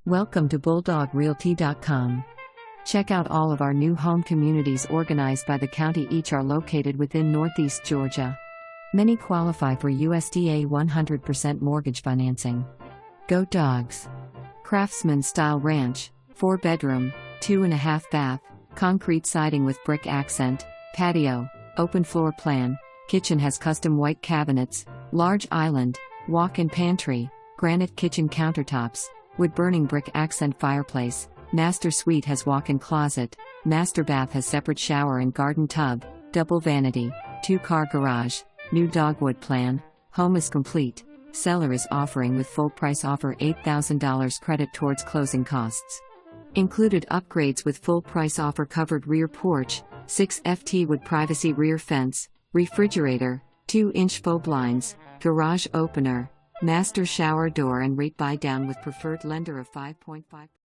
Welcome to BulldogRealty.com. Check out all of our new home communities organized by the county. Each are located within Northeast Georgia. Many qualify for USDA 100% mortgage financing. Go Dogs! Craftsman style ranch, 4-bedroom, 2.5 bath, concrete siding with brick accent, patio, open floor plan, kitchen has custom white cabinets, large island, walk-in pantry, granite kitchen countertops, wood-burning brick accent fireplace, master suite has walk-in closet, master bath has separate shower and garden tub, double vanity, 2-car garage, new Dogwood Plan, home is complete, seller is offering with full price offer $8,000 credit towards closing costs. Included upgrades with full price offer: covered rear porch, 6 FT wood privacy rear fence, refrigerator, 2-inch faux blinds, garage opener, master shower door, and rate buy down with preferred lender of 5.5%.